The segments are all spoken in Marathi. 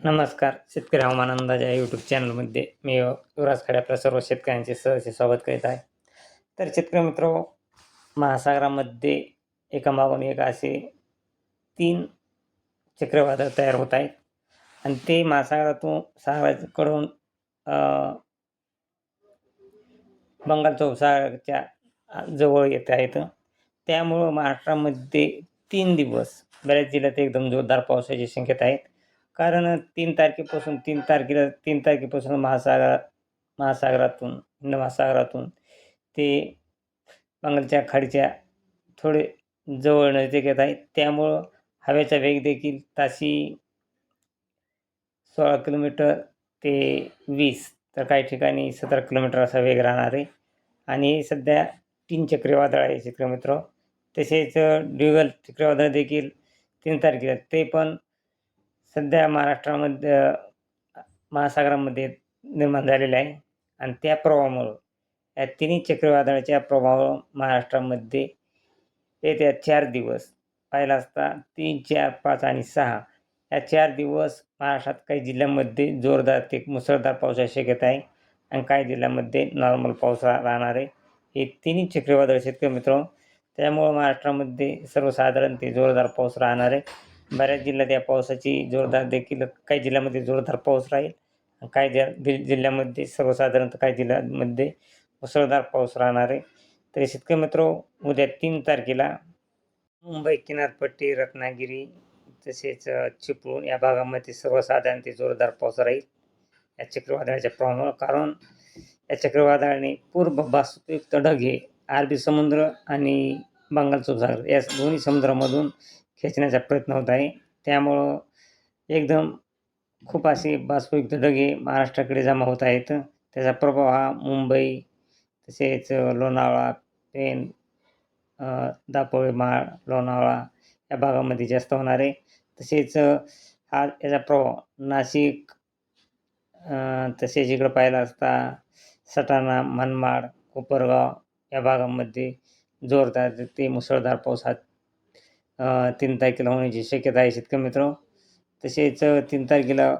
नमस्कार. शेतकरी हवामान अंदाज या यूट्यूब चॅनलमध्ये मी युवराज खडे आपल्या सर्व शेतकऱ्यांचे सहर्ष स्वागत करीत आहे. तर शेतकरी मित्रो, महासागरामध्ये एकामागून एक असे 3 चक्रीवादळ तयार होत आहेत आणि ते सागराकडून बंगालच्या उपसागराच्या जवळ येत आहेत. त्यामुळं महाराष्ट्रामध्ये 3 दिवस बऱ्याच जिल्ह्यात एकदम जोरदार पावसाची शक्यता आहे. कारण 3 तारखेपासून महासागरातून हिंद महासागरातून ते बंगालच्या खाडीच्या थोडे जवळ नजदीक येत आहेत. त्यामुळं हवेचा वेग देखील ताशी 16 किलोमीटर ते 20 तर काही ठिकाणी 17 किलोमीटर असा वेग राहणार आहे. आणि सध्या 3 चक्रीवादळ आहे शेतकरी मित्र. तसेच ड्युगल चक्रीवादळ देखील 3 तारखेला ते पण सध्या महासागरामध्ये निर्माण झालेले आहे आणि त्या प्रभावामुळं या तिन्ही चक्रीवादळाच्या प्रभावामुळं महाराष्ट्रामध्ये येत्या 4 दिवस पाहिला असता 3, 4, 5 आणि 6 या 4 दिवस महाराष्ट्रात काही जिल्ह्यांमध्ये जोरदार ते मुसळधार पावसाची शक्यता आहे आणि काही जिल्ह्यांमध्ये नॉर्मल पाऊस राहणार आहे. हे तिन्ही चक्रीवादळ शेतकरी मित्रांनो, त्यामुळं महाराष्ट्रामध्ये सर्वसाधारण ते जोरदार पाऊस राहणार आहे. बऱ्याच जिल्ह्यात या पावसाची जोरदार देखील काही जिल्ह्यामध्ये जोरदार पाऊस राहील. काही जिल्ह्यामध्ये सर्वसाधारणतः काही जिल्ह्यांमध्ये मुसळधार पाऊस राहणार आहे. तर शेतकरी मित्रांनो, उद्या 3 तारखेला मुंबई किनारपट्टी, रत्नागिरी तसेच चिपळूण या भागामध्ये सर्वसाधारण ते जोरदार पाऊस राहील या चक्रीवादळाच्या प्रभावामुळं. कारण या चक्रीवादळाने पूर्व बाष्पयुक्त ढग हे अरबी समुद्र आणि बंगालचा उपसागर या दोन्ही समुद्रामधून खेचण्याचा प्रयत्न होत आहे. त्यामुळं एकदम खूप असे बाष्पयुक्त ढग हे महाराष्ट्राकडे जमा होत आहेत. त्याचा प्रभाव हा मुंबई तसेच लोणावळा, पेण, दापोली, महाड, लोणावळा या भागामध्ये जास्त होणार आहे. तसेच याचा प्रभाव नाशिक तसेच इकडं पाहिला असता सटाणा, मनमाड, कोपरगाव या भागामध्ये जोरदार ते मुसळधार पाऊस हा 3 तारखेला होण्याची शक्यता आहे शेतकरी मित्रांनो. तसेच 3 तारखेला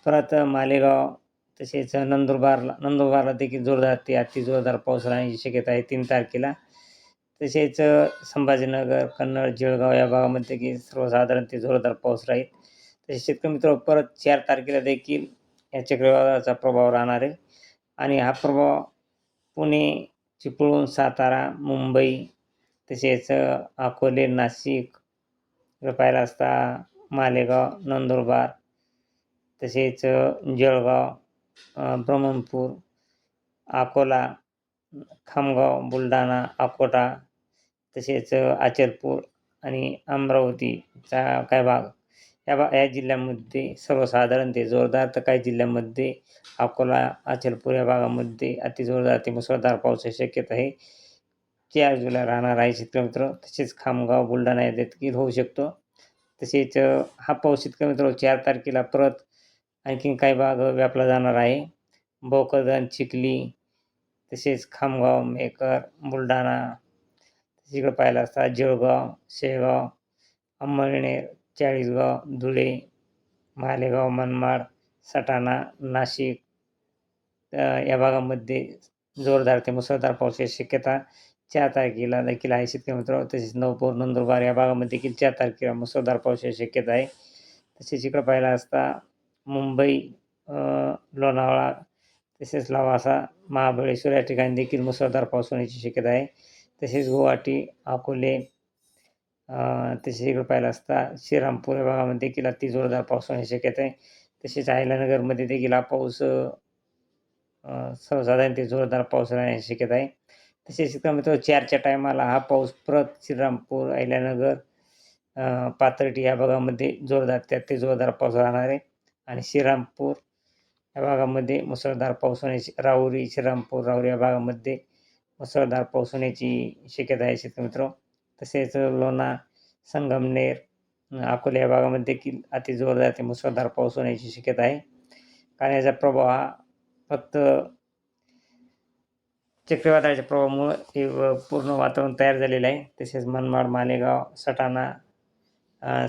परत मालेगाव तसेच नंदुरबारला देखील जोरदार ते अति जोरदार पाऊस राहण्याची शक्यता आहे 3 तारखेला. तसेच संभाजीनगर, कन्नड, जळगाव या भागामध्ये देखील सर्वसाधारण ते जोरदार पाऊस राहील. तसेच शेतकरी मित्रांनो, परत 4 तारखेला देखील या चक्रीवादळाचा प्रभाव राहणार आहे आणि हा प्रभाव पुणे, चिपळूण, सातारा, मुंबई तसेच अकोले, नाशिक पाहिला असता मालेगाव, नंदुरबार तसेच जळगाव, ब्रह्मपूर, अकोला, खामगाव, बुलढाणा, अकोटा तसेच अचलपूर आणि अमरावतीचा काही भाग या जिल्ह्यांमध्ये सर्वसाधारण ते जोरदार, तर काही जिल्ह्यांमध्ये अकोला, अचलपूर या भागामध्ये अतिजोरदार ते मुसळधार पावसाची शक्यता आहे. 4 जुलै राहणार आहे शेतकरी मित्र. तसेच खामगाव, बुलढाणा या देखील होऊ शकतो. तसेच हा पाऊस शेतकरी मित्र 4 तारखेला परत आणखीन काही भाग व्यापला जाणार आहे. भोकरदन, चिखली तसेच खामगाव, मेकर, बुलढाणा इकडं पाहिला असता जळगाव, शेगाव, अंमळनेर, चाळीसगाव, धुळे, मालेगाव, मनमाड, सटाणा, नाशिक या भागामध्ये जोरदार ते मुसळधार पावसाची शक्यता 4 तारखेला देखील आहे शेतकरी मित्रांनो. तसेच नवपूर, नंदुरबार या भागामध्ये देखील 4 तारखेला मुसळधार पावसाची शक्यता आहे. तसेच इकडं पाहिला असता मुंबई, लोणावळा तसेच लवासा, महाबळेश्वर या ठिकाणी देखील मुसळधार पाऊस होण्याची शक्यता आहे. तसेच गुवाहाटी, अकोले तसेच इकडं पाहिलं असता श्रीरामपूर या भागामध्ये देखील अति जोरदार पाऊस होण्याची शक्यता आहे. तसेच अहिल्यानगरमध्ये देखील हा पाऊस सर्वसाधारण ते जोरदार पाऊस राहण्याची शक्यता आहे. तसेच मित्रांनो 4च्या टायमाला हा पाऊस परत श्रीरामपूर, अहिल्यानगर, पाथर्डी या भागामध्ये जोरदार ते जोरदार पाऊस राहणार आहे आणि श्रीरामपूर या भागामध्ये मुसळधार पाऊस होण्याची राहुरी, श्रीरामपूर, राहुरी या भागामध्ये मुसळधार पाऊस होण्याची शक्यता आहे शेतकरी मित्रांनो. तसेच लोणा, संगमनेर, अकोले या भागामध्ये देखील अति जोरदार ते मुसळधार पाऊस होण्याची शक्यता आहे. कारण याचा प्रभाव हा फक्त चक्रीवादळाच्या प्रभावामुळं हे पूर्ण वातावरण तयार झालेलं आहे. तसेच मनमाड, मालेगाव, सटाणा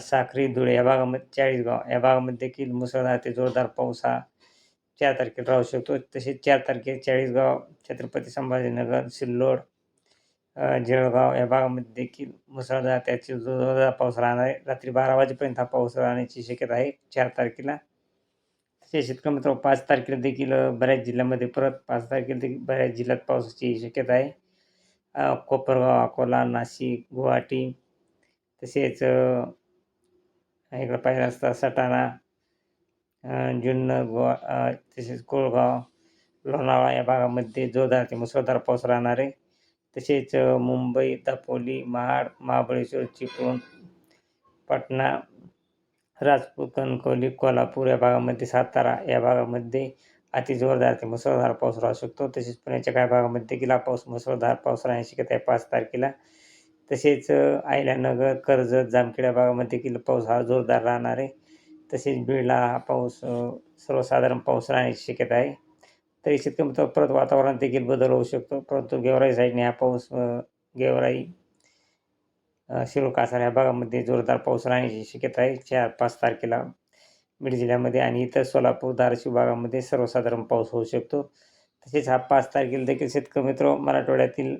साक्री, धुळे या भागामध्ये, चाळीसगाव या भागामध्ये देखील मुसळधार ते जोरदार पाऊस हा 4 तारखेला राहू शकतो. तसेच 4 तारखेला चाळीसगाव, छत्रपती संभाजीनगर, सिल्लोड, जळगाव या भागामध्ये देखील मुसळधार त्याची जोरदार पाऊस राहणार आहे. रात्री 12 वाजेपर्यंत हा पाऊस राहण्याची शक्यता आहे 4 तारखेला. तसेच शेतकरी मित्रांनो 5 तारखेला देखील बऱ्याच जिल्ह्यामध्ये, परत 5 तारखेला देखील बऱ्याच जिल्ह्यात पावसाची शक्यता आहे. कोपरगाव, अकोला, नाशिक, गुवाहाटी, तसेच इकडं पाहिलं असता सटाणा, जुन्नर, तसेच कोळगाव, लोणावळा या भागामध्ये जोरदार ते मुसळधार पाऊस राहणार आहे. तसेच मुंबई, दापोली, महाड, महाबळेश्वर, चिपळूण, पाटणा, राजपूत, कणकवली, कोल्हापूर या भागामध्ये, सातारा या भागामध्ये अति जोरदार ते मुसळधार पाऊस राहू शकतो. तसेच पुण्याच्या काही भागामध्ये देखील हा पाऊस मुसळधार पाऊस राहण्याची शक्यता आहे 5 तारखेला. तसेच अहिल्यानगर, कर्जत, जामखेड या भागामध्ये देखील पाऊस हा जोरदार राहणार आहे. तसेच बीडला हा पाऊस सर्वसाधारण पाऊस राहण्याची शक्यता आहे. तरी शेतकरी मित्रांनो परत वातावरणात देखील बदल होऊ शकतो. परंतु गेवराई साईडने हा पाऊस गेवराई, शिरूर, कासार या भागामध्ये जोरदार पाऊस राहण्याची शक्यता आहे 4-5 तारखेला बीड जिल्ह्यामध्ये, आणि इतर सोलापूर, धाराशिव भागामध्ये सर्वसाधारण पाऊस होऊ शकतो. तसेच हा 5 तारखेला देखील शेतकरी मित्र मराठवाड्यातील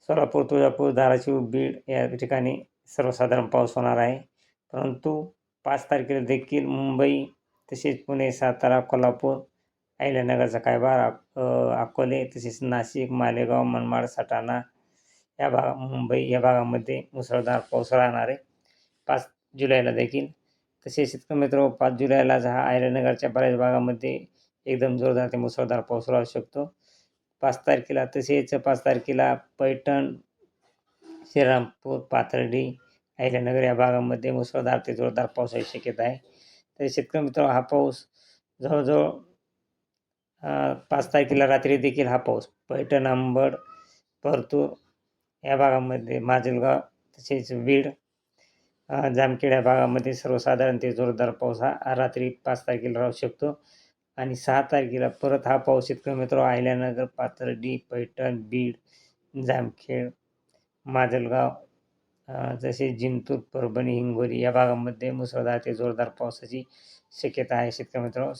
सोलापूर, तुळजापूर, धाराशिव, बीड या ठिकाणी सर्वसाधारण पाऊस होणार आहे. परंतु 5 तारखेला देखील मुंबई, तसेच पुणे, सातारा, कोल्हापूर, अहिल्यानगरचा काही भाग, अकोले, तसेच नाशिक, मालेगाव, मनमाड, सटाणा या मुंबई या भागामध्ये मुसळधार पाऊस राहणार आहे 5 जुलैला देखील. तसेच शेतकरी मित्रांनो 5 जुलैला हा अहिल्यानगरच्या बऱ्याच भागामध्ये एकदम जोरदार ते मुसळधार पाऊस राहू शकतो 5 तारखेला. तसेच 5 तारखेला पैठण, श्रीरामपूर, पाथर्डी, अहिल्यानगर या भागामध्ये मुसळधार ते जोरदार पावसाची शक्यता आहे. तर शेतकरी मित्रांनो हा पाऊस जवळजवळ 5 तारखेला रात्री देखील हा पाऊस पैठण, अंबड, परतूर या भागामध्ये, माजलगाव, तसेच बीड, जामखेड या भागामध्ये सर्वसाधारण ते जोरदार पाऊस हा रात्री 5 तारखेला राहू शकतो. आणि 6 तारखेला परत हा पाऊस शेतकरी मित्रांनो अहिल्यानगर, पाथर्डी, पैठण, बीड, जामखेड, माजलगाव, तसेच जिंतूर, परभणी, हिंगोली या भागामध्ये मुसळधार ते जोरदार पावसाची शक्यता आहे शेतकरी मित्रांनो.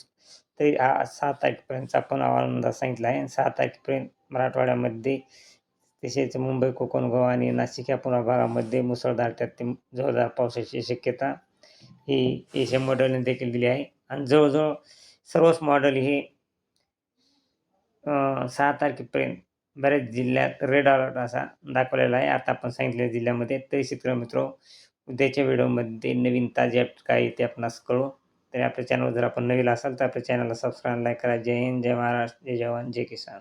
तरी 6 तारखेपर्यंतचा आपण अंदाज सांगितला आहे. 6 तारखेपर्यंत मराठवाड्यामध्ये, तसेच मुंबई, कोकण, गोवा आणि नाशिक या पुणे भागामध्ये मुसळधार ते जोरदार पावसाची शक्यता ही एशियन मॉडेलने देखील दिली आहे. आणि जवळजवळ सर्वच मॉडेल हे 6 तारखेपर्यंत बऱ्याच जिल्ह्यात रेड अलर्ट असा दाखवलेला आहे. आता आपण सांगितलेल्या जिल्ह्यामध्ये. तरी शेतकरी मित्रांनो उद्याच्या व्हिडिओमध्ये नवीन ताजे काय आहे ते आपणास कळू. तरी आपल्या चॅनलवर जर आपण नवीन असाल तर आपल्या चॅनलला सबस्क्राईब, लाईक करा. जय हिंद, जय महाराष्ट्र, जय जवान, जय किसान.